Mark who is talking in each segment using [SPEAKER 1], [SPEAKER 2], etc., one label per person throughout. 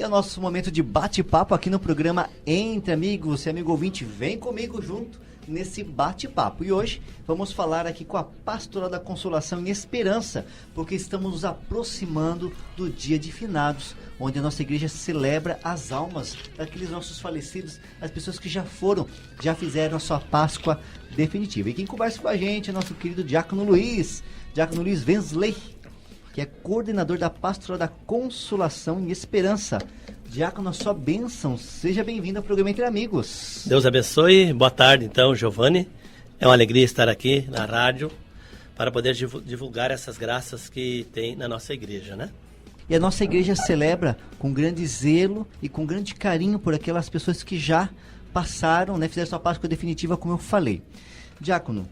[SPEAKER 1] E é o nosso momento de bate-papo aqui no programa Entre Amigos. Se amigo ouvinte, vem comigo junto nesse bate-papo. E hoje vamos falar aqui com a Pastoral da Consolação e Esperança, porque estamos nos aproximando do Dia de Finados, onde a nossa igreja celebra as almas daqueles nossos falecidos, as pessoas que já fizeram a sua Páscoa definitiva. E quem conversa com a gente é nosso querido Diácono Luiz Wensley, que é coordenador da Pastoral da Consolação e Esperança. Diácono, a sua bênção, seja bem-vindo ao programa Entre Amigos.
[SPEAKER 2] Deus abençoe, boa tarde então, Giovanni. É uma alegria estar aqui na rádio para poder divulgar essas graças que tem na nossa igreja, né?
[SPEAKER 1] E a nossa igreja celebra com grande zelo e com grande carinho por aquelas pessoas que já passaram, né, fizeram sua Páscoa definitiva, como eu falei. Diácono,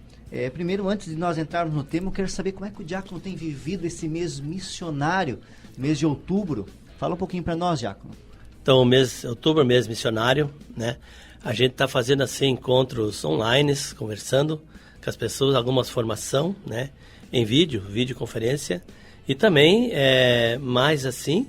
[SPEAKER 1] primeiro, antes de nós entrarmos no tema, eu quero saber como é que o diácono tem vivido esse mês missionário, mês de outubro. Fala um pouquinho para nós, diácono. Então,
[SPEAKER 2] outubro, mês missionário, né? A gente está fazendo assim encontros online, conversando com as pessoas, algumas formação, né? Em videoconferência, e também, mais assim,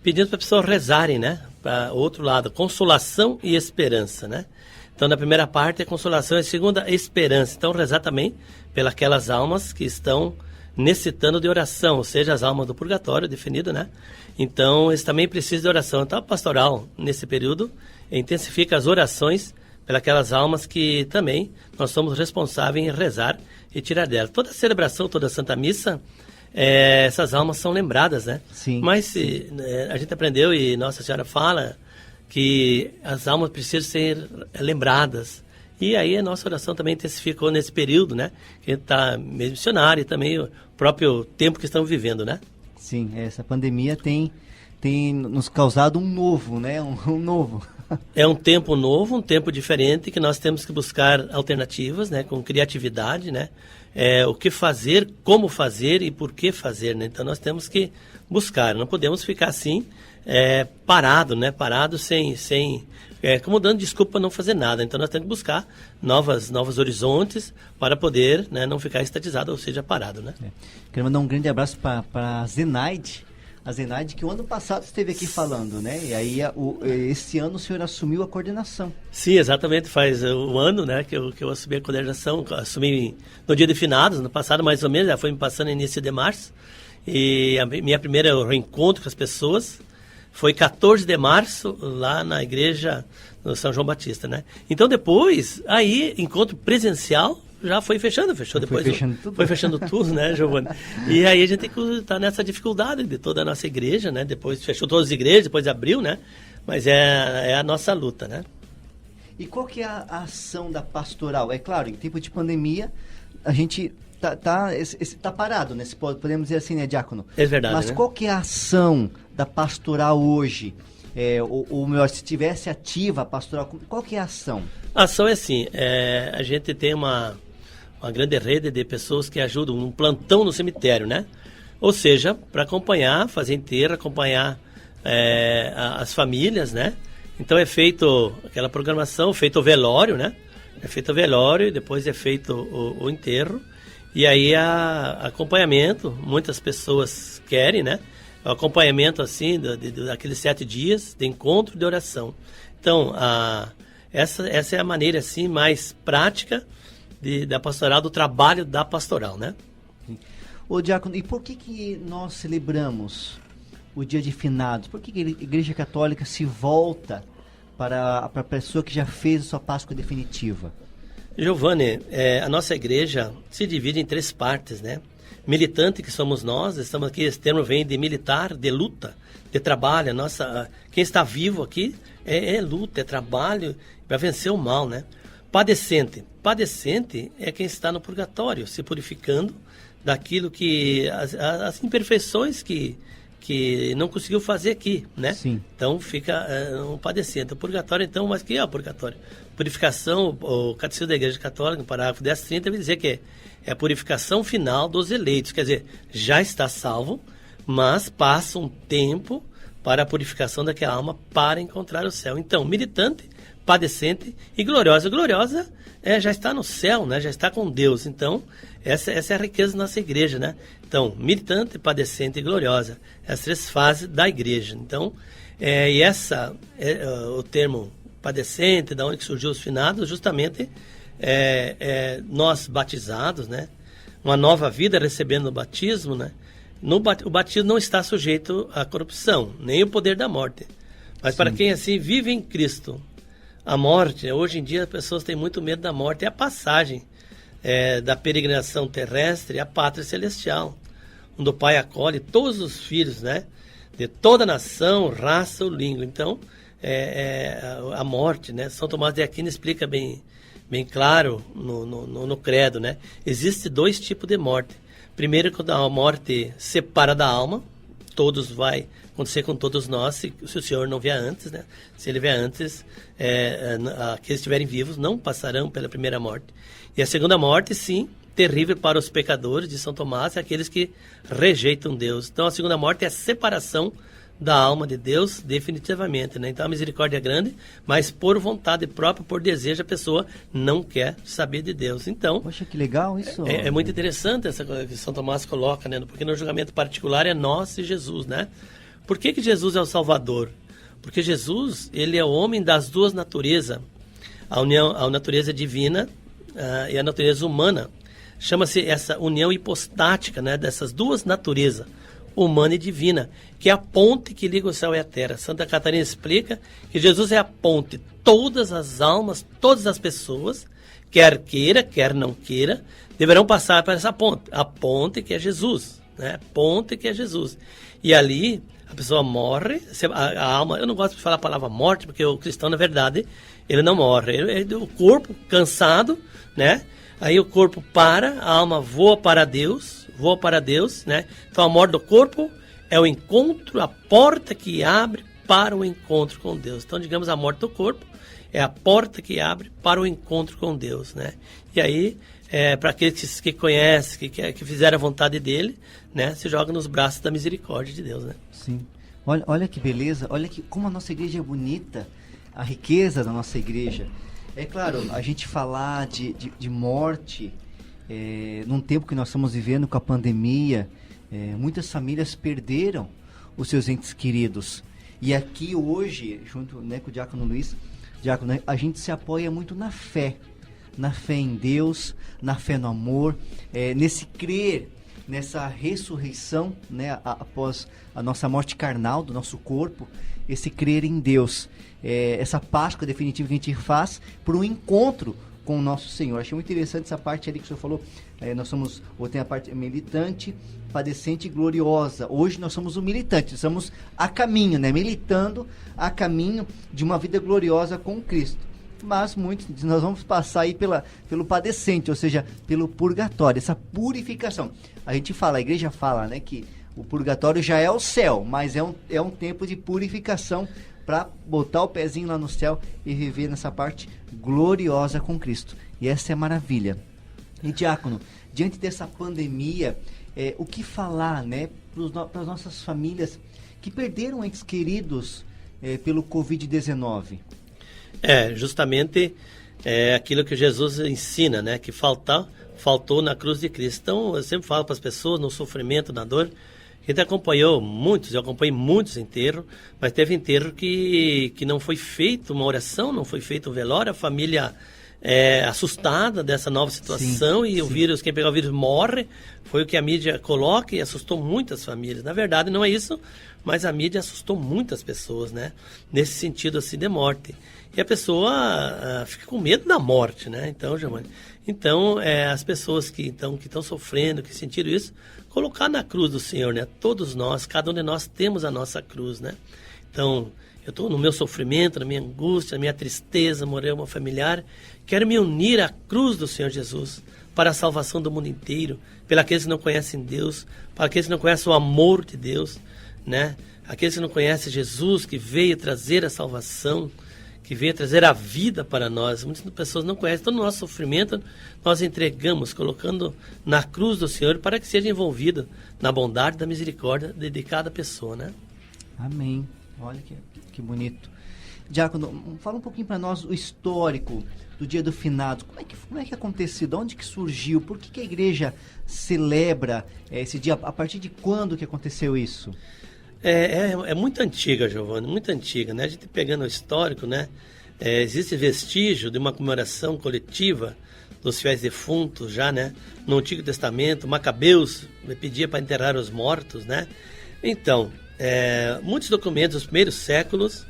[SPEAKER 2] pedindo para as pessoas rezarem, né? Para o outro lado, consolação e esperança, né? Então, na primeira parte é consolação e a segunda, esperança. Então, rezar também pelas almas que estão necessitando de oração, ou seja, as almas do purgatório, definido, né? Então, eles também precisam de oração. Então, a pastoral, nesse período, intensifica as orações pelas almas que também nós somos responsáveis em rezar e tirar dela. Toda a celebração, toda a Santa Missa, essas almas são lembradas, né?
[SPEAKER 1] Sim.
[SPEAKER 2] Mas a gente aprendeu e Nossa Senhora fala que as almas precisam ser lembradas. E aí a nossa oração também intensificou nesse período, né? Que a gente está meio missionário e também o próprio tempo que estamos vivendo, né?
[SPEAKER 1] Sim, essa pandemia tem nos causado um novo, né? Um novo.
[SPEAKER 2] É um tempo novo, um tempo diferente, que nós temos que buscar alternativas, né? Com criatividade, né? O que fazer, como fazer e por que fazer, né? Então nós temos que buscar, não podemos ficar assim, parado, né? Parado sem como dando desculpa para não fazer nada. Então nós temos que buscar novos horizontes para poder, né, não ficar estatizado, ou seja, parado, né?
[SPEAKER 1] Quero mandar um grande abraço para a Zenaide. A Zenaide, que o ano passado esteve aqui falando, né? E aí, esse ano o senhor assumiu a coordenação.
[SPEAKER 2] Sim, exatamente. Faz um ano, né, que eu assumi a coordenação. Assumi no dia de finados, no passado mais ou menos, já foi me passando no início de março. E a minha primeira reencontro com as pessoas foi 14 de março, lá na igreja no São João Batista, né? Então depois, aí, encontro presencial, já foi fechando depois. Foi fechando tudo, né, Giovanni? E aí a gente tem que estar nessa dificuldade de toda a nossa igreja, né? Depois fechou todas as igrejas, depois abriu, né? Mas é a nossa luta, né?
[SPEAKER 1] E qual que é a ação da pastoral? É claro, em tempo de pandemia, a gente tá parado, né? Podemos dizer assim, né, diácono?
[SPEAKER 2] É verdade,
[SPEAKER 1] mas
[SPEAKER 2] né?
[SPEAKER 1] Qual que é a ação da pastoral hoje? Ou melhor, se tivesse ativa a pastoral, qual que é a ação?
[SPEAKER 2] A ação é assim, a gente tem uma grande rede de pessoas que ajudam um plantão no cemitério, né? Ou seja, para acompanhar, fazer enterro, acompanhar as famílias, né? Então é feito aquela programação, feito o velório, né? É feito o velório e depois é feito o enterro. E aí acompanhamento, muitas pessoas querem, né? O acompanhamento assim daqueles 7 dias de encontro de oração. Então, essa é a maneira assim mais prática da pastoral, do trabalho da pastoral, né?
[SPEAKER 1] Ô diácono, e por que nós celebramos o dia de finados? Por que a Igreja Católica se volta para a pessoa que já fez a sua Páscoa definitiva?
[SPEAKER 2] Giovanni, a nossa igreja se divide em 3 partes, né? Militante, que somos nós, estamos aqui, esse termo vem de militar, de luta, de trabalho. Quem está vivo aqui é luta, é trabalho para vencer o mal, né? Padecente é quem está no purgatório, se purificando daquilo que as imperfeições que não conseguiu fazer aqui, né?
[SPEAKER 1] Sim.
[SPEAKER 2] Então fica um padecente. O purgatório, então, mas que é o purgatório? Purificação, o Catecismo da Igreja Católica, no parágrafo 1030, vai dizer que é a purificação final dos eleitos, quer dizer, já está salvo, mas passa um tempo para a purificação daquela alma para encontrar o céu. Então, militante, padecente e gloriosa. Gloriosa já está no céu, né? Já está com Deus. Então, essa é a riqueza da nossa igreja, né? Então, militante, padecente e gloriosa. As 3 fases da igreja. Então, E o termo padecente, da onde que surgiu os finados, justamente nós batizados, né? Uma nova vida recebendo o batismo, né? O batismo não está sujeito à corrupção, nem o poder da morte. Mas para quem assim vive em Cristo, a morte, hoje em dia as pessoas têm muito medo da morte, é a passagem da peregrinação terrestre à pátria celestial, onde o Pai acolhe todos os filhos, né? De toda nação, raça ou língua. Então, a morte, né? São Tomás de Aquino explica bem claro no credo, né? Existe 2 tipos de morte. Primeiro, quando a morte separa da alma, vai acontecer com todos nós, se o Senhor não vier antes, né? Se ele vier antes, aqueles que estiverem vivos não passarão pela primeira morte. E a segunda morte, sim, terrível para os pecadores de São Tomás, é aqueles que rejeitam Deus. Então, a segunda morte é a separação da alma de Deus definitivamente, né? Então a misericórdia é grande, mas por vontade própria, por desejo, a pessoa não quer saber de Deus. Então,
[SPEAKER 1] poxa, que legal isso.
[SPEAKER 2] É muito interessante essa coisa que São Tomás coloca, né? Porque no julgamento particular é nós e Jesus, né? Por que Jesus é o Salvador? Porque Jesus, ele é o homem das 2 naturezas, a natureza divina e a natureza humana. Chama-se essa união hipostática, né? Dessas 2 naturezas, humana e divina, que é a ponte que liga o céu e a terra. Santa Catarina explica que Jesus é a ponte. Todas as almas, todas as pessoas, quer queira, quer não queira, deverão passar por essa ponte. A ponte que é Jesus, né? Ponte que é Jesus. E ali a pessoa morre, a alma, eu não gosto de falar a palavra morte, porque o cristão, na verdade, ele não morre. O corpo cansado, né? Aí o corpo para, a alma voa para Deus, né? Então a morte do corpo é o encontro, a porta que abre para o encontro com Deus. Então, digamos, a morte do corpo é a porta que abre para o encontro com Deus, né? E aí, para aqueles que conhecem, que fizeram a vontade dele, né? Se joga nos braços da misericórdia de Deus, né?
[SPEAKER 1] Sim. Olha que beleza, como a nossa igreja é bonita, a riqueza da nossa igreja. É claro, a gente falar de morte, num tempo que nós estamos vivendo com a pandemia, muitas famílias perderam os seus entes queridos. E aqui hoje, junto, né, com o Diácono Luiz, né, a gente se apoia muito na fé em Deus, na fé no amor, nesse crer, nessa ressurreição, né, após a nossa morte carnal do nosso corpo, esse crer em Deus, essa Páscoa definitiva que a gente faz por um encontro com o nosso Senhor. Achei muito interessante essa parte ali que o senhor falou. Nós somos, ou tem a parte militante, padecente e gloriosa. Hoje nós somos o militante, estamos a caminho, né? Militando a caminho de uma vida gloriosa com Cristo. Mas muitos nós vamos passar aí pelo padecente, ou seja, pelo purgatório, essa purificação. A igreja fala, né, que o purgatório já é o céu, mas é um tempo de purificação para botar o pezinho lá no céu e viver nessa parte gloriosa com Cristo. E essa é a maravilha. E, Diácono, diante dessa pandemia, o que falar, né, para as nossas famílias que perderam entes queridos pelo Covid-19?
[SPEAKER 2] Justamente aquilo que Jesus ensina, né, que faltou na cruz de Cristo. Então, eu sempre falo para as pessoas, no sofrimento, na dor, a gente acompanhou muitos, eu acompanhei muitos enterros, mas teve enterro que não foi feito uma oração, não foi feito um velório, a família assustada dessa nova situação. Sim, e o vírus, quem pegar o vírus morre, foi o que a mídia coloca e assustou muitas famílias. Na verdade não é isso, mas a mídia assustou muitas pessoas, né? Nesse sentido assim de morte. E a pessoa fica com medo da morte, né? Então, Giovanni, as pessoas que estão sofrendo, que sentiram isso, colocar na cruz do Senhor, né? Todos nós, cada um de nós temos a nossa cruz, né? Então, eu estou no meu sofrimento, na minha angústia, na minha tristeza, morreu uma familiar, quero me unir à cruz do Senhor Jesus para a salvação do mundo inteiro, pelos aqueles que não conhecem Deus, para aqueles que não conhecem o amor de Deus, né? Aqueles que não conhecem Jesus, que veio trazer a salvação, que veio trazer a vida para nós. Muitas pessoas não conhecem. Todo o nosso sofrimento nós entregamos, colocando na cruz do Senhor, para que seja envolvido na bondade da misericórdia de cada pessoa, né?
[SPEAKER 1] Amém. Olha que bonito. Diácono, fala um pouquinho para nós o histórico do Dia do Finado. Como é que aconteceu? De onde que surgiu? Por que a igreja celebra esse dia? A partir de quando que aconteceu isso?
[SPEAKER 2] É muito antiga, Giovanni, muito antiga, né? A gente pegando o histórico, né? Existe vestígio de uma comemoração coletiva dos fiéis defuntos já, né? No Antigo Testamento, Macabeus pedia para enterrar os mortos, né? Então, muitos documentos dos primeiros séculos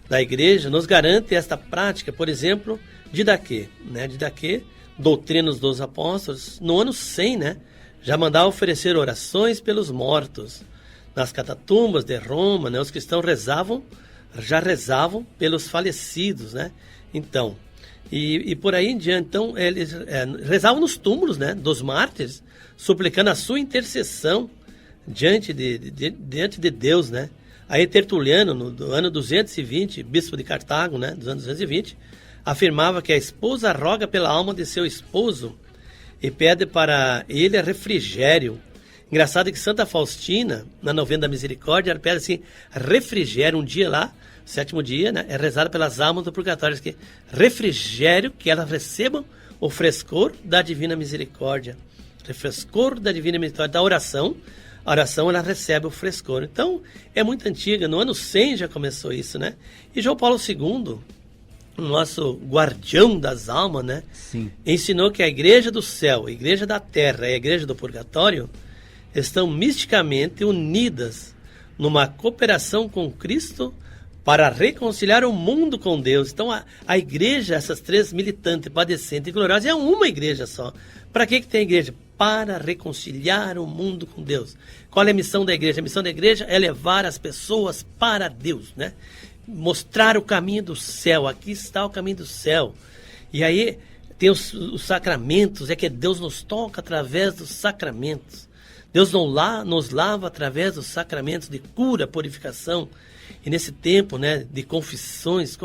[SPEAKER 2] da igreja nos garantem esta prática, por exemplo, Didaquê, né? Didaquê, Doutrinas dos Apóstolos, no ano 100, né? Já mandava oferecer orações pelos mortos. Nas catatumbas de Roma, né? Os cristãos já rezavam pelos falecidos, né? Então, e por aí em diante, então, eles rezavam nos túmulos, né? Dos mártires, suplicando a sua intercessão diante de Deus, né? Aí Tertuliano, no ano 220, bispo de Cartago, né? Dos anos 220, afirmava que a esposa roga pela alma de seu esposo e pede para ele refrigério. Engraçado que Santa Faustina, na novena da misericórdia, ela pede assim, refrigério, um dia lá, sétimo dia, né? É rezada pelas almas do purgatório, que refrigério, que elas recebam o frescor da divina misericórdia. O frescor da divina misericórdia, da oração. A oração, ela recebe o frescor. Então, é muito antiga. No ano 100 já começou isso, né? E João Paulo II, o nosso guardião das almas, né?
[SPEAKER 1] Sim.
[SPEAKER 2] Ensinou que a igreja do céu, a igreja da terra e a igreja do purgatório estão misticamente unidas numa cooperação com Cristo para reconciliar o mundo com Deus. Então, a igreja, essas três militantes, padecentes e gloriosas, é uma igreja só. Para que tem igreja? Para reconciliar o mundo com Deus. Qual é a missão da igreja? A missão da igreja é levar as pessoas para Deus, né? Mostrar o caminho do céu. Aqui está o caminho do céu. E aí tem os sacramentos, é que Deus nos toca através dos sacramentos. Deus nos lava através dos sacramentos de cura, purificação. E nesse tempo, né, de confissões,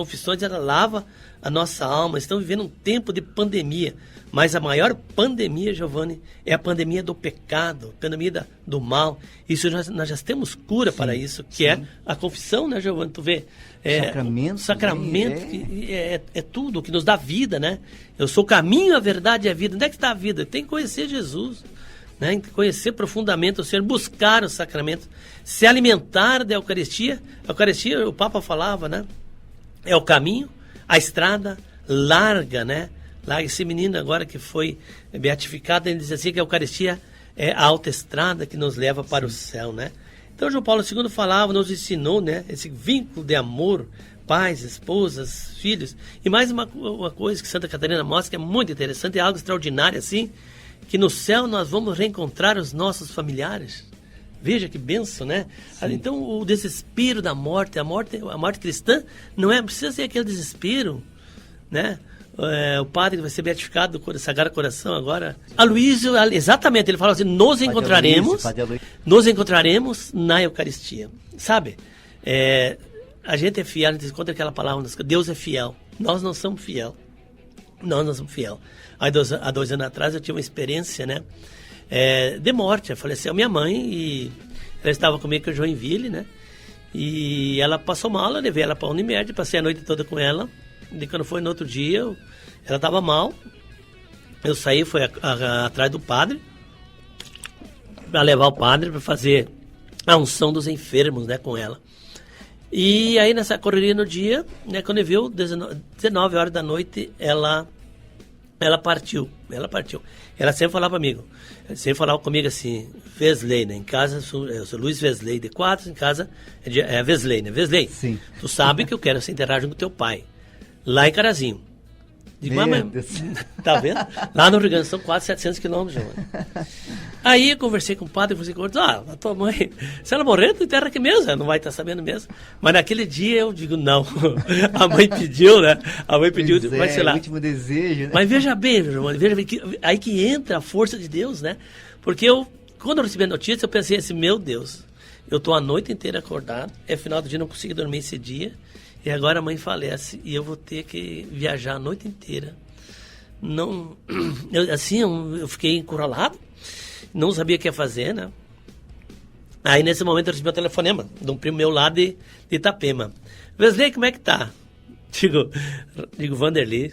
[SPEAKER 2] ela lava a nossa alma. Estamos vivendo um tempo de pandemia. Mas a maior pandemia, Giovanni, é a pandemia do pecado, a pandemia do mal. Isso nós já temos cura para isso, que é a confissão, né, Giovanni? Tu vê? Sacramento é tudo que nos dá vida, né? Eu sou o caminho, a verdade e a vida. Onde é que está a vida? Tem que conhecer Jesus. Né, conhecer profundamente o Senhor, buscar o sacramento, se alimentar da Eucaristia. A Eucaristia, o Papa falava, né? É o caminho, a estrada larga, né? Lá esse menino agora que foi beatificado, ele diz assim que a Eucaristia é a autoestrada que nos leva para o céu, né? Então João Paulo II falava, nos ensinou, né? Esse vínculo de amor, pais, esposas, filhos. E mais uma coisa que Santa Catarina mostra que é muito interessante, é algo extraordinário assim, que no céu nós vamos reencontrar os nossos familiares. Veja que bênção, né? Sim. Então o desespero da morte, a morte cristã, não precisa ser aquele desespero, né? O padre que vai ser beatificado do Sagrado Coração agora, Aloísio, exatamente, ele fala assim, nos encontraremos na Eucaristia, sabe? A gente é fiel, a gente encontra aquela palavra, Deus é fiel, nós não somos fiel. Nós não somos fiel. Há 2 anos atrás eu tive uma experiência, né? De morte. Faleceu minha mãe e ela estava comigo em Joinville, né? E ela passou mal, eu levei ela para a Unimed, passei a noite toda com ela. E quando foi no outro dia, ela estava mal. Eu saí, fui atrás do padre para levar o padre para fazer a unção dos enfermos, né? Com ela. E aí nessa correria no dia, né, quando eu vi 19 horas da noite, ela partiu. Ela sempre falava comigo assim, Wesley, né? Em casa eu sou Luiz Wesley de 4, em casa é Wesley, né? Wesley,
[SPEAKER 1] sim. Tu
[SPEAKER 2] sabe que eu quero ser enterrado junto com teu pai, lá em Carazinho. Digo, mas, tá vendo? Lá no Rio Grande são quase 700 quilômetros, Aí eu conversei com o padre e falei, a tua mãe, se ela morrer, tu enterra aqui mesmo, ela não vai estar sabendo mesmo. Mas naquele dia eu digo, não. A mãe pediu, né? A mãe pediu, vai sei lá.
[SPEAKER 1] O último desejo, né?
[SPEAKER 2] Mas veja bem, aí que entra a força de Deus, né? Porque quando eu recebi a notícia, eu pensei assim, meu Deus, eu tô a noite inteira acordado, final do dia não consigo dormir esse dia, e agora a mãe falece e eu vou ter que viajar a noite inteira. Não, eu fiquei encurralado, não sabia o que ia fazer, né? Aí nesse momento eu recebi um telefonema de um primo meu lá de Itapema. Wesley, como é que tá? Digo, Vanderlei,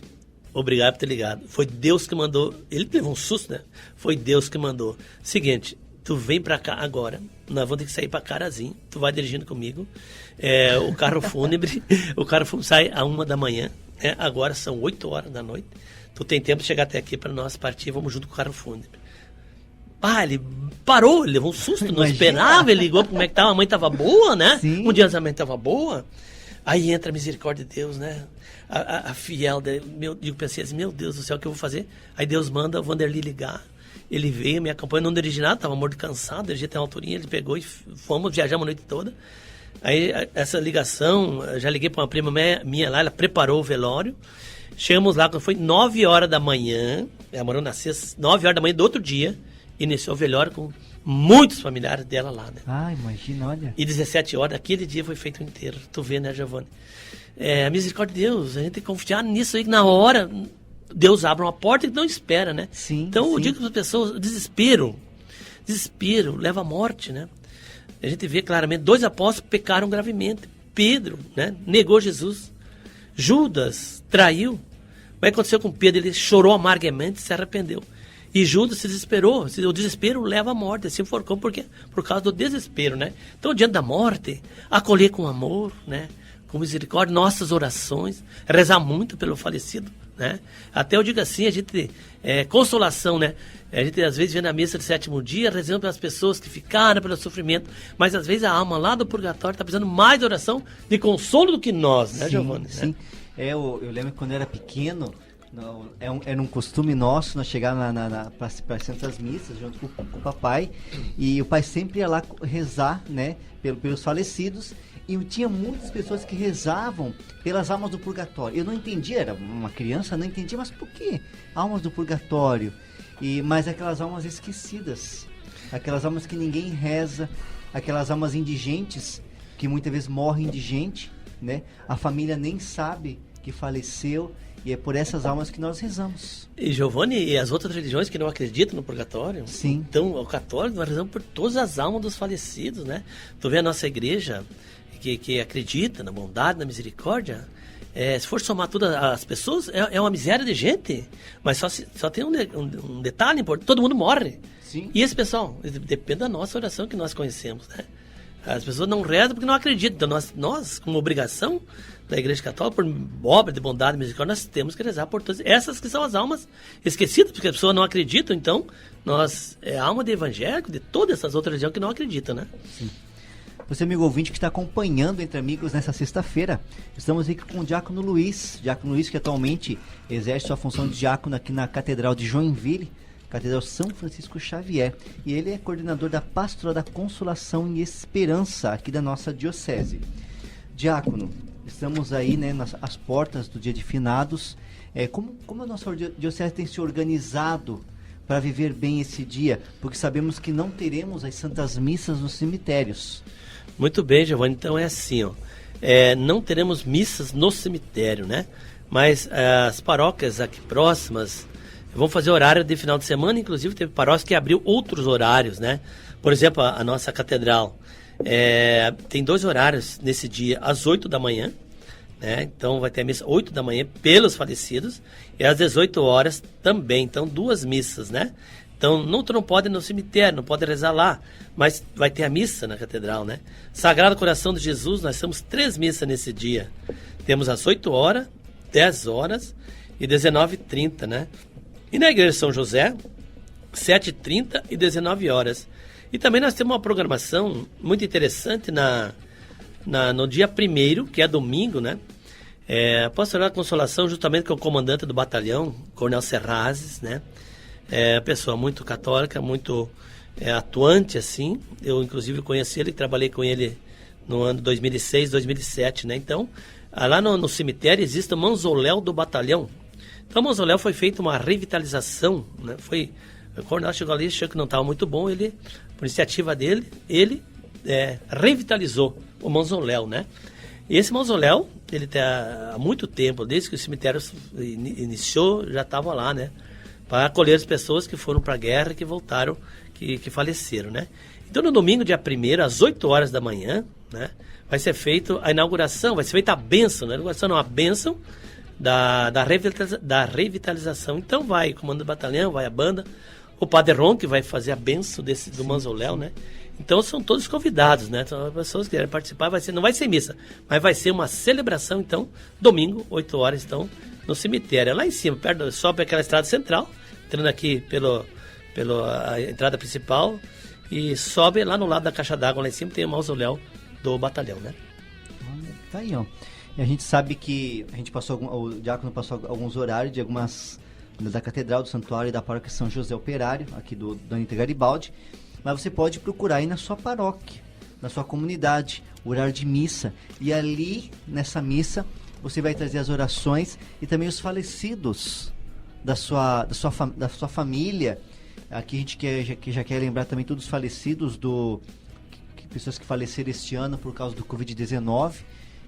[SPEAKER 2] obrigado por ter ligado. Foi Deus que mandou. Ele levou um susto, né? Foi Deus que mandou. Seguinte, tu vem pra cá agora, nós vamos ter que sair pra Carazinho, tu vai dirigindo comigo, o carro fúnebre sai às 1 da manhã, né? Agora são 8 horas da noite, tu tem tempo de chegar até aqui para nós partir, vamos junto com o carro fúnebre. Ele parou, ele levou um susto, não esperava, ele ligou como é que tava, a mãe tava boa, né?
[SPEAKER 1] Sim.
[SPEAKER 2] Um dia a mãe tava boa, aí entra a misericórdia de Deus, né? A fiel, eu pensei assim, meu Deus do céu, o que eu vou fazer? Aí Deus manda o Vanderlei ligar, ele veio, me acompanhou, não dirigi nada, tava morto cansado, dirigi até uma alturinha, ele pegou e fomos, viajamos a noite toda. Aí essa ligação, já liguei para uma prima minha lá, ela preparou o velório, chegamos lá, quando foi 9 horas da manhã, ela morou na sexta, 9 horas da manhã do outro dia, iniciou o velório com muitos familiares dela lá, né?
[SPEAKER 1] Imagina, olha.
[SPEAKER 2] E 17 horas, aquele dia foi feito inteiro. Tu vê, né, Giovanni? A misericórdia de Deus, a gente tem que confiar nisso aí, que na hora Deus abre uma porta e não espera, né?
[SPEAKER 1] Sim,
[SPEAKER 2] então, eu
[SPEAKER 1] sim.
[SPEAKER 2] digo para as pessoas, desespero leva à morte, né? A gente vê claramente, 2 apóstolos pecaram gravemente. Pedro, né, negou Jesus. Judas traiu. O que aconteceu com Pedro? Ele chorou amargamente, se arrependeu. E Judas se desesperou. O desespero leva à morte. Se enforcou por quê? Por causa do desespero, né? Então, diante da morte, acolher com amor, né? Com misericórdia, nossas orações, rezar muito pelo falecido, né? Até eu digo assim, a gente, consolação, né? A gente às vezes vê na missa do 7º dia, rezando pelas pessoas que ficaram pelo sofrimento, mas às vezes a alma lá do purgatório está precisando mais de oração, de consolo do que nós, né, Giovanni?
[SPEAKER 1] Sim. Né? Eu lembro que quando eu era pequeno, era um costume nosso nós chegar para as Santas Missas junto com o papai, e o pai sempre ia lá rezar, né, pelos falecidos, e tinha muitas pessoas que rezavam pelas almas do purgatório. Eu não entendia, era uma criança, não entendia, mas por que almas do purgatório? Mas aquelas almas esquecidas, aquelas almas que ninguém reza, aquelas almas indigentes, que muitas vezes morrem indigente, né? A família nem sabe que faleceu, e é por essas almas que nós rezamos.
[SPEAKER 2] E Giovanni, e as outras religiões que não acreditam no purgatório?
[SPEAKER 1] Sim.
[SPEAKER 2] Então, o católico, nós rezamos por todas as almas dos falecidos, né? Tu vê a nossa igreja, que acredita na bondade, na misericórdia, se for somar todas as pessoas, é uma miséria de gente. Mas só tem um detalhe importante, todo mundo morre.
[SPEAKER 1] Sim.
[SPEAKER 2] E esse pessoal, depende da nossa oração que nós conhecemos, né? As pessoas não rezam porque não acreditam. Então, nós, como obrigação da Igreja Católica, por obra de bondade e misericórdia, nós temos que rezar por todas essas que são as almas esquecidas, porque as pessoas não acreditam. Então, é a alma de evangélico, de todas essas outras religiões que não acreditam, né?
[SPEAKER 1] Sim. Você, amigo ouvinte, que está acompanhando Entre Amigos nessa sexta-feira, estamos aqui com o Diácono Luiz, que atualmente exerce sua função de diácono aqui na Catedral de Joinville, Catedral São Francisco Xavier, e ele é coordenador da Pastoral da Consolação e Esperança aqui da nossa diocese. Diácono, estamos aí, né, às portas do dia de finados. Como a nossa diocese tem se organizado para viver bem esse dia? Porque sabemos que não teremos as santas missas nos cemitérios.
[SPEAKER 2] Muito bem, Giovanni. Então é assim, não teremos missas no cemitério, né? Mas as paróquias aqui próximas vão fazer horário de final de semana, inclusive teve paróquia que abriu outros horários, né? Por exemplo, a nossa catedral tem 2 horários nesse dia, às 8 da manhã, né? Então vai ter a missa 8 da manhã pelos falecidos e às 18 horas também, então 2 missas, né? Então, tu não pode ir no cemitério, não pode rezar lá, mas vai ter a missa na catedral, né? Sagrado Coração de Jesus, nós temos 3 missas nesse dia. Temos às 8 horas, 10 horas e 19h30, né? E na Igreja de São José, 7h30 e 19 horas. E também nós temos uma programação muito interessante no dia 1º, que é domingo, né? A Pastoral da Consolação, justamente com o comandante do batalhão, Coronel Serrazes, né? Pessoa muito católica, muito atuante, assim. Eu, inclusive, conheci ele, trabalhei com ele no ano 2006, 2007, né? Então, lá no cemitério existe o mausoléu do batalhão. Então, o mausoléu foi feita uma revitalização, né? O coronel chegou ali, achou que não estava muito bom, ele, por iniciativa dele, ele revitalizou o mausoléu, né? E esse mausoléu, ele tá há muito tempo, desde que o cemitério iniciou, já estava lá, né? Para acolher as pessoas que foram para a guerra e que voltaram, que faleceram, né? Então, no domingo, dia 1º, às 8 horas da manhã, né? Vai ser feita a inauguração, vai ser feita a bênção, né? A inauguração não, a bênção da revitalização. Então, vai o comando do batalhão, vai a banda, o Padre Ron, que vai fazer a bênção do mausoléu, né? Então são todos convidados, né? Então, as pessoas que querem participar, não vai ser missa, mas vai ser uma celebração, então, domingo, 8 horas, então, no cemitério. Lá em cima, sobe aquela estrada central, entrando aqui pela entrada principal, e sobe lá no lado da caixa d'água, lá em cima tem o mausoléu do batalhão, né?
[SPEAKER 1] Tá aí, ó. E a gente sabe que o diácono passou alguns horários de algumas da Catedral, do Santuário e da Paróquia São José Operário, aqui do Anitta Garibaldi, mas você pode procurar aí na sua paróquia, na sua comunidade, o horário de missa, e ali, nessa missa, você vai trazer as orações e também os falecidos da sua família. Aqui a gente já quer lembrar também todos os falecidos, pessoas que faleceram este ano por causa do Covid-19,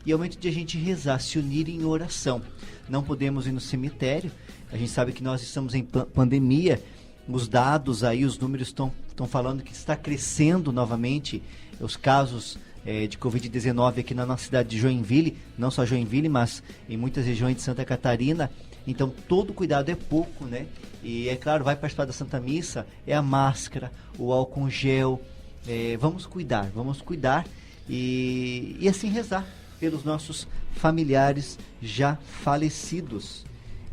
[SPEAKER 1] e é o momento de a gente rezar, se unir em oração. Não podemos ir no cemitério, a gente sabe que nós estamos em pandemia, os dados aí, os números estão falando que está crescendo novamente os casos de Covid-19 aqui na nossa cidade de Joinville, não só Joinville, mas em muitas regiões de Santa Catarina. Então todo cuidado é pouco, né? E é claro, vai participar da Santa Missa, é a máscara, o álcool gel, vamos cuidar e assim rezar pelos nossos familiares já falecidos.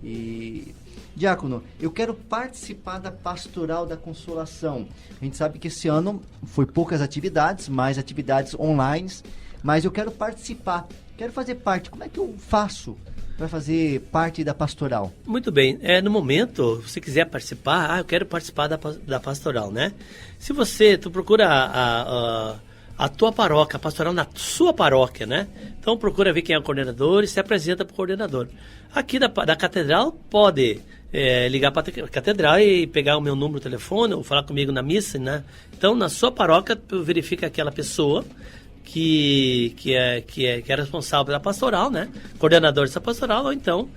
[SPEAKER 1] E diácono, eu quero participar da Pastoral da Consolação. A gente sabe que esse ano foi poucas atividades, mais atividades online, mas eu quero participar, quero fazer parte. Como é que eu faço para fazer parte da pastoral?
[SPEAKER 2] Muito bem, no momento, se quiser participar, eu quero participar da pastoral, né? Se tu procura a tua paróquia, a pastoral na sua paróquia, né? Então procura ver quem é o coordenador e se apresenta para o coordenador. Aqui da catedral, pode ligar para a catedral e pegar o meu número de telefone ou falar comigo na missa, né? Então, na sua paróquia, tu verifica aquela pessoa que é responsável pela pastoral, né? Coordenador dessa pastoral, ou então,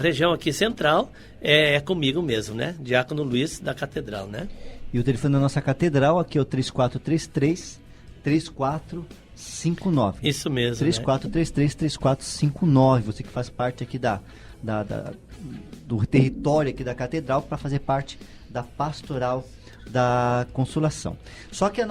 [SPEAKER 2] região aqui central, é comigo mesmo, né? Diácono Luiz da Catedral, né?
[SPEAKER 1] E o telefone da nossa catedral aqui é o 3433-3459.
[SPEAKER 2] Isso mesmo,
[SPEAKER 1] 3433-3459. Você que faz parte aqui do território aqui da catedral para fazer parte da pastoral da Consolação. Só que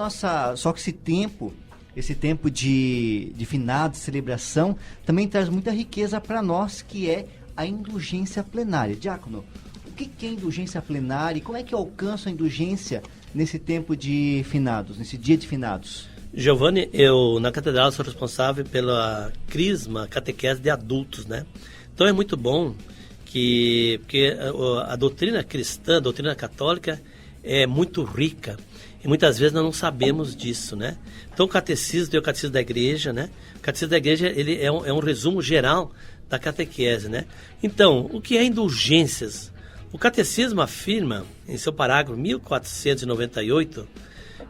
[SPEAKER 1] esse tempo de finados, de celebração, também traz muita riqueza para nós, que é a indulgência plenária. Diácono, o que é indulgência plenária e como é que eu alcanço a indulgência nesse tempo de finados, nesse dia de finados?
[SPEAKER 2] Giovanni, eu na catedral sou responsável pela crisma, catequese de adultos, né? Então é muito bom porque a doutrina cristã, a doutrina católica é muito rica e muitas vezes nós não sabemos disso, né? Então o catecismo tem o catecismo da igreja, né? O catecismo da igreja ele é um resumo geral da catequese, né? Então, o que é indulgências? O catecismo afirma, em seu parágrafo 1498,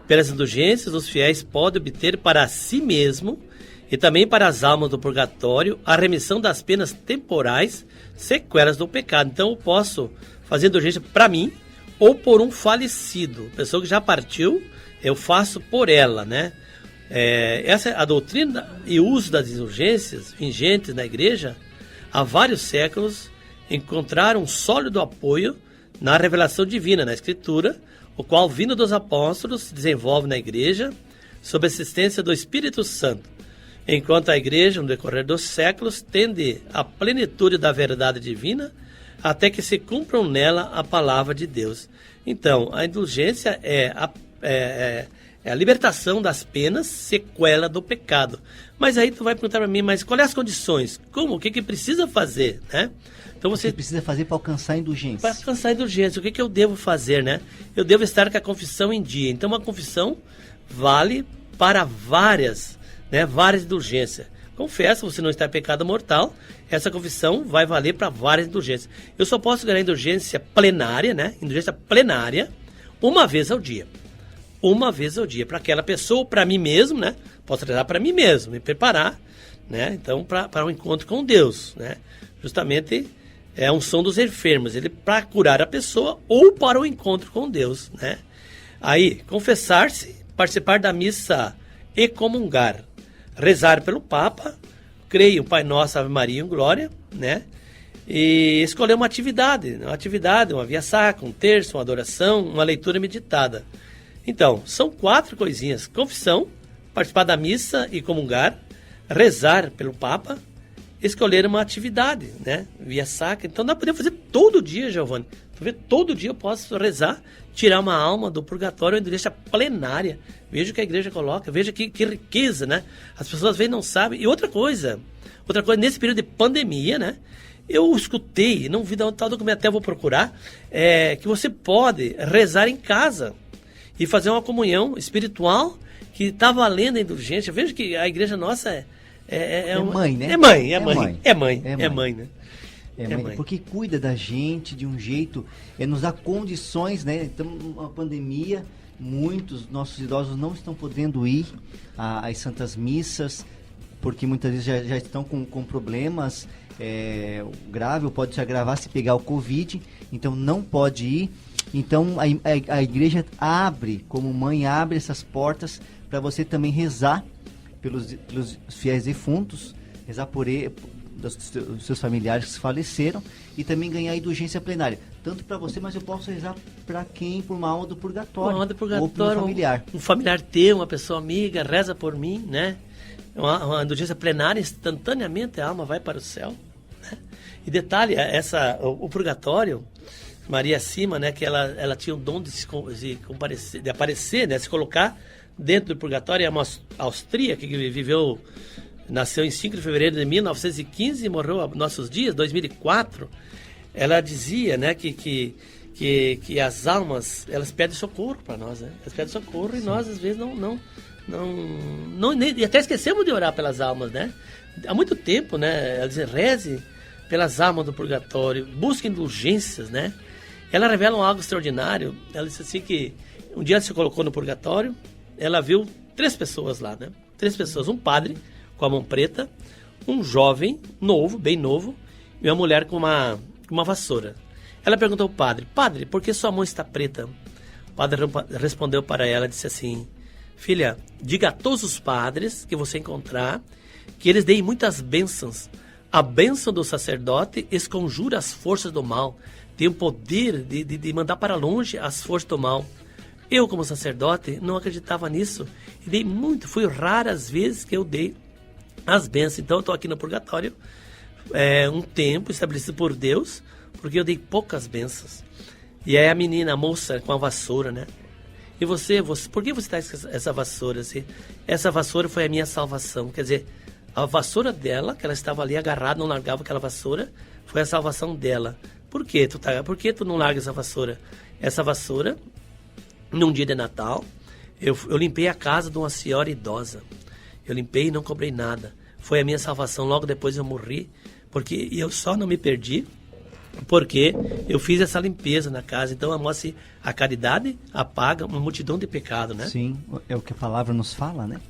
[SPEAKER 2] pelas indulgências os fiéis podem obter para si mesmo e também para as almas do purgatório a remissão das penas temporais, sequelas do pecado. Então eu posso fazer indulgência para mim ou por um falecido, pessoa que já partiu, eu faço por ela, né? Essa é a doutrina e uso das indulgências vigentes na igreja há vários séculos. Encontraram um sólido apoio na revelação divina, na Escritura, o qual, vindo dos apóstolos, se desenvolve na igreja sob a assistência do Espírito Santo, enquanto a igreja, no decorrer dos séculos, tende à plenitude da verdade divina até que se cumpram nela a palavra de Deus. Então, a indulgência é a libertação das penas, sequela do pecado. Mas aí tu vai perguntar para mim, mas quais as condições? Como? O que precisa fazer, né? Então você
[SPEAKER 1] precisa fazer para alcançar a indulgência.
[SPEAKER 2] Para alcançar a indulgência, o que eu devo fazer, né? Eu devo estar com a confissão em dia. Então uma confissão vale para várias indulgências. Confessa, você não está em pecado mortal, essa confissão vai valer para várias indulgências. Eu só posso ganhar indulgência plenária, né? Indulgência plenária, uma vez ao dia. Uma vez ao dia, para aquela pessoa, para mim mesmo, né? Posso rezar para mim mesmo, me preparar, né? Então, para um encontro com Deus, né? Justamente é a unção dos enfermos, ele para curar a pessoa ou para o encontro com Deus, né? Aí, confessar-se, participar da missa e comungar, rezar pelo Papa, creio, Pai Nosso, Ave Maria e Glória, né? e escolher uma atividade, uma via sacra, um terço, uma adoração, uma leitura meditada. Então, são 4 coisinhas: confissão, participar da missa e comungar, rezar pelo Papa, escolher uma atividade, né? Via sacra. Então, nós podemos fazer todo dia, Giovanni. Todo dia eu posso rezar, tirar uma alma do purgatório ou igreja plenária. Veja o que a igreja coloca, veja que riqueza, né? As pessoas às vezes não sabem. E outra coisa, nesse período de pandemia, né? Eu escutei, não vi de onde está o documento, até vou procurar, que você pode rezar em casa e fazer uma comunhão espiritual que está valendo a indulgência. Veja que a igreja nossa é
[SPEAKER 1] mãe, né?
[SPEAKER 2] É mãe, né?
[SPEAKER 1] Porque cuida da gente de um jeito, nos dá condições, né? Então, uma pandemia, muitos nossos idosos não estão podendo ir às santas missas, porque muitas vezes já estão com problemas grave, ou pode se agravar se pegar o Covid, então não pode ir. Então a igreja abre, como mãe, abre essas portas para você também rezar pelos fiéis defuntos, rezar por dos seus familiares que faleceram e também ganhar indulgência plenária. Tanto para você, mas eu posso rezar para quem? Por uma alma do purgatório.
[SPEAKER 2] Uma alma do purgatório,
[SPEAKER 1] ou por um familiar.
[SPEAKER 2] Um familiar teu, uma pessoa amiga, reza por mim, né? Uma indulgência plenária, instantaneamente a alma vai para o céu. Né? E detalhe, o purgatório, Maria acima, né? Que ela tinha o dom de aparecer, né? Se colocar dentro do purgatório. É uma austríaca que viveu... Nasceu em 5 de fevereiro de 1915 e morreu aos nossos dias, 2004. Ela dizia, né, que as almas, elas pedem socorro para nós, né? Elas pedem socorro. Sim. E nós, às vezes, e até esquecemos de orar pelas almas, né? Há muito tempo, né? Ela diz, reze pelas almas do purgatório, busque indulgências, né? Ela revela algo extraordinário. Ela disse assim que um dia ela se colocou no purgatório, ela viu 3 pessoas lá, né? 3 pessoas, um padre com a mão preta, um jovem, novo, bem novo, e uma mulher com uma vassoura. Ela perguntou ao padre, por que sua mão está preta? O padre respondeu para ela, disse assim, filha, diga a todos os padres que você encontrar, que eles deem muitas bênçãos. A bênção do sacerdote esconjura as forças do mal, tem o poder de mandar para longe as forças do mal. Eu, como sacerdote, não acreditava nisso, e dei muito, foi raras vezes que eu dei as bênçãos. Então eu estou aqui no purgatório um tempo estabelecido por Deus, porque eu dei poucas bênçãos. E aí a moça com a vassoura, né? E você por que você está com essa vassoura assim? Essa vassoura foi a minha salvação. Quer dizer, a vassoura dela, que ela estava ali agarrada, não largava aquela vassoura, foi a salvação dela. Por que tu não larga essa vassoura? Essa vassoura, num dia de Natal, eu limpei a casa de uma senhora idosa. Eu limpei e não cobrei nada. Foi a minha salvação. Logo depois eu morri, porque eu só não me perdi, porque eu fiz essa limpeza na casa. Então mostra a caridade apaga uma multidão de pecado, né?
[SPEAKER 1] Sim, é o que a palavra nos fala, né?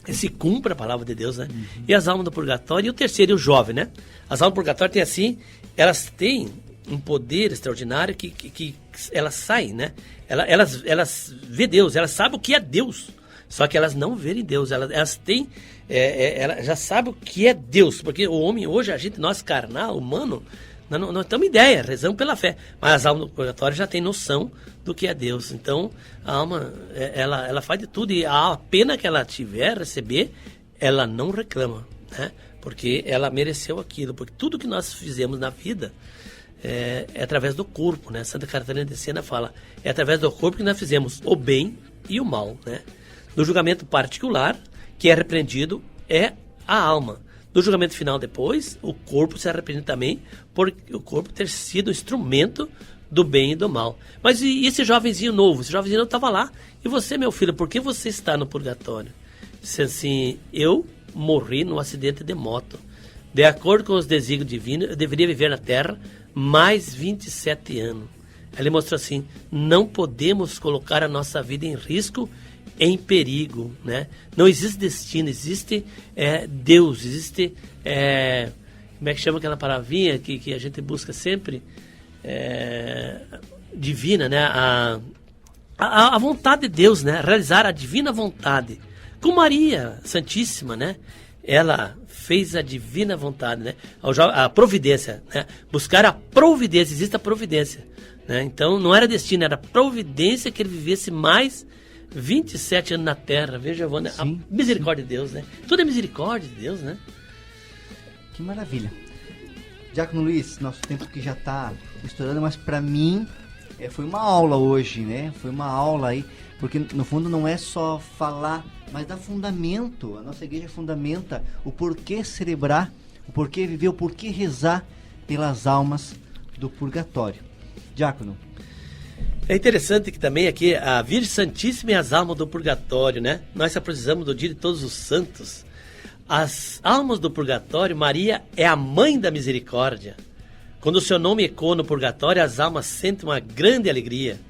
[SPEAKER 2] Se cumpre a palavra de Deus, né? Uhum. E as almas do purgatório, e o terceiro, e o jovem, né? As almas do purgatório têm assim, elas têm um poder extraordinário que elas saem, né? Elas vê Deus, elas sabem o que é Deus. Só que elas não verem Deus, elas têm, elas já sabem o que é Deus, porque o homem hoje, nós carnal, humano, nós temos ideia, rezamos pela fé, mas as almas do purgatório já têm noção do que é Deus. Então a alma, ela faz de tudo, e a pena que ela tiver, receber, ela não reclama, né? Porque ela mereceu aquilo, porque tudo que nós fizemos na vida é através do corpo, né? Santa Catarina de Siena fala, é através do corpo que nós fizemos o bem e o mal, né? No julgamento particular, que é repreendido, é a alma. No julgamento final depois, o corpo se arrepende também, por o corpo ter sido instrumento do bem e do mal. Mas e esse jovenzinho novo? Esse jovenzinho novo estava lá. E você, meu filho, por que você está no purgatório? Disse assim, eu morri num acidente de moto. De acordo com os desígnios divinos, eu deveria viver na Terra mais 27 anos. Ele mostrou assim, não podemos colocar a nossa vida em risco, em perigo, né? Não existe destino, existe Deus, existe como é que chama aquela palavrinha que a gente busca sempre? Divina, né? A vontade de Deus, né? Realizar a divina vontade. Com Maria Santíssima, né? Ela fez a divina vontade, né? A providência, né? Buscar a providência, existe a providência, né? Então não era destino, era providência que ele vivesse mais 27 anos na terra. Veja, Giovanni, a misericórdia de Deus, né? Tudo é misericórdia de Deus, né?
[SPEAKER 1] Que maravilha. Diácono Luiz, nosso tempo que já está estourando, mas para mim foi uma aula hoje, né? Foi uma aula aí, porque no fundo não é só falar, mas dá fundamento. A nossa igreja fundamenta o porquê celebrar, o porquê viver, o porquê rezar pelas almas do purgatório. Diácono.
[SPEAKER 2] É interessante que também aqui a Virgem Santíssima e as almas do purgatório, né? Nós aproximamos do dia de todos os santos. As almas do purgatório, Maria é a mãe da misericórdia. Quando o seu nome ecoa no purgatório, as almas sentem uma grande alegria.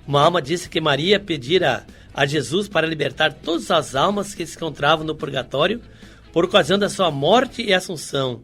[SPEAKER 2] Uma alma disse que Maria pedira a Jesus para libertar todas as almas que se encontravam no purgatório por ocasião da sua morte e assunção.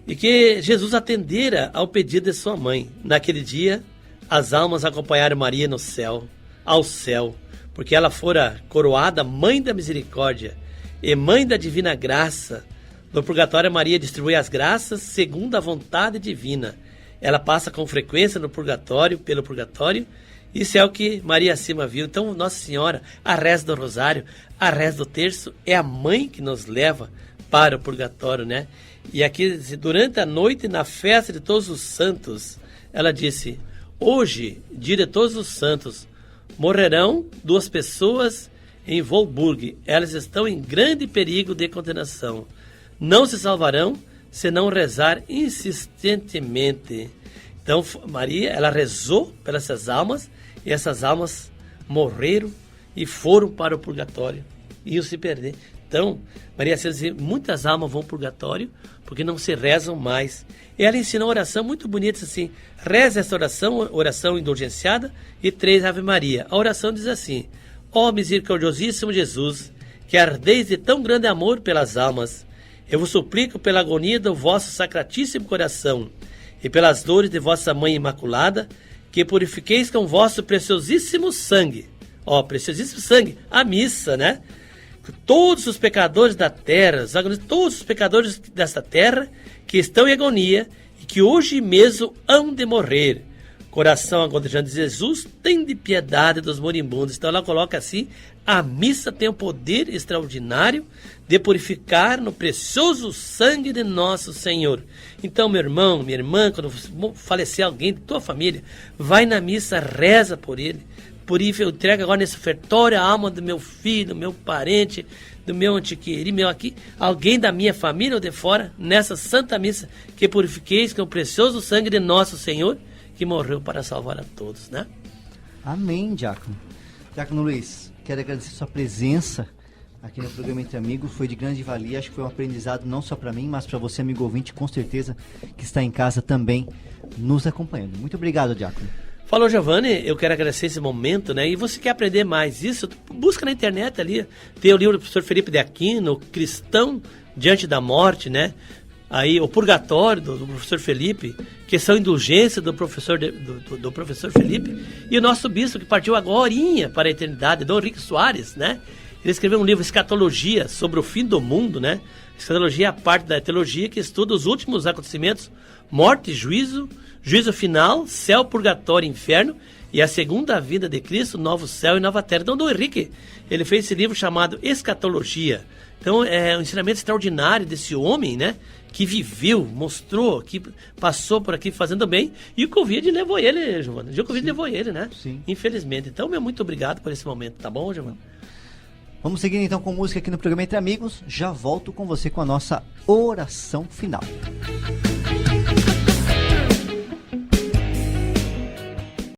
[SPEAKER 2] E que Jesus atendera ao pedido de sua mãe. Naquele dia, as almas acompanharam Maria no céu, ao céu, porque ela fora coroada mãe da misericórdia e mãe da divina graça. No purgatório, Maria distribui as graças segundo a vontade divina. Ela passa com frequência no purgatório, pelo purgatório. Isso é o que Maria acima viu. Então, Nossa Senhora, a reza do rosário, a reza do terço, é a mãe que nos leva para o purgatório, né? E aqui, durante a noite, na festa de todos os santos, ela disse: hoje, dia de todos os santos, morrerão 2 pessoas em Volburg. Elas estão em grande perigo de condenação. Não se salvarão se não rezar insistentemente. Então, Maria, ela rezou pelas essas almas, e essas almas morreram e foram para o purgatório. Iam se perder. Então, Maria dizia, muitas almas vão ao purgatório porque não se rezam mais. E ela ensina uma oração muito bonita assim: reza essa oração, oração indulgenciada, e 3 Ave Maria. A oração diz assim: ó misericordiosíssimo Jesus, que ardeis de tão grande amor pelas almas, eu vos suplico pela agonia do vosso sacratíssimo coração e pelas dores de vossa Mãe Imaculada, que purifiqueis com vosso preciosíssimo sangue, ó, preciosíssimo sangue, a missa, né? Todos os pecadores da terra, todos os pecadores desta terra que estão em agonia e que hoje mesmo hão de morrer. Coração agonizante de Jesus, tem de piedade dos moribundos. Então ela coloca assim: a missa tem o poder extraordinário de purificar no precioso sangue de nosso Senhor. Então, meu irmão, minha irmã, quando falecer alguém de tua família, vai na missa, reza por ele. Purifica, entrega agora nesse ofertório a alma do meu filho, do meu parente, do meu antequerido, alguém da minha família ou de fora, nessa santa missa, que purifiqueis com o precioso sangue de nosso Senhor, que morreu para salvar a todos, né?
[SPEAKER 1] Amém, Diácono. Diácono Luiz, quero agradecer sua presença aqui no programa Entre Amigos, foi de grande valia, acho que foi um aprendizado não só para mim, mas para você, amigo ouvinte, com certeza, que está em casa também nos acompanhando. Muito obrigado, Diácono.
[SPEAKER 2] Falou, Giovanni, eu quero agradecer esse momento, né? E você quer aprender mais isso? Busca na internet ali, tem o livro do professor Felipe de Aquino, Cristão Diante da Morte, né? Aí o Purgatório do professor Felipe, Questão Indulgência do professor Felipe, e o nosso bispo que partiu agorinha para a eternidade, Dom Henrique Soares, né? Ele escreveu um livro, Escatologia, sobre o fim do mundo, né? Escatologia é a parte da teologia que estuda os últimos acontecimentos, morte, juízo, juízo final, céu, purgatório, inferno, e a segunda vinda de Cristo, novo céu e nova terra. Então, Dom Henrique, ele fez esse livro chamado Escatologia. Então, é um ensinamento extraordinário desse homem, né? Que viveu, mostrou, que passou por aqui fazendo bem, e o Covid levou ele, Giovana. O Covid levou ele, né?
[SPEAKER 1] Sim.
[SPEAKER 2] Infelizmente. Então, meu muito obrigado por esse momento, tá bom, Giovana?
[SPEAKER 1] Vamos seguir então com música aqui no programa Entre Amigos. Já volto com você com a nossa oração final.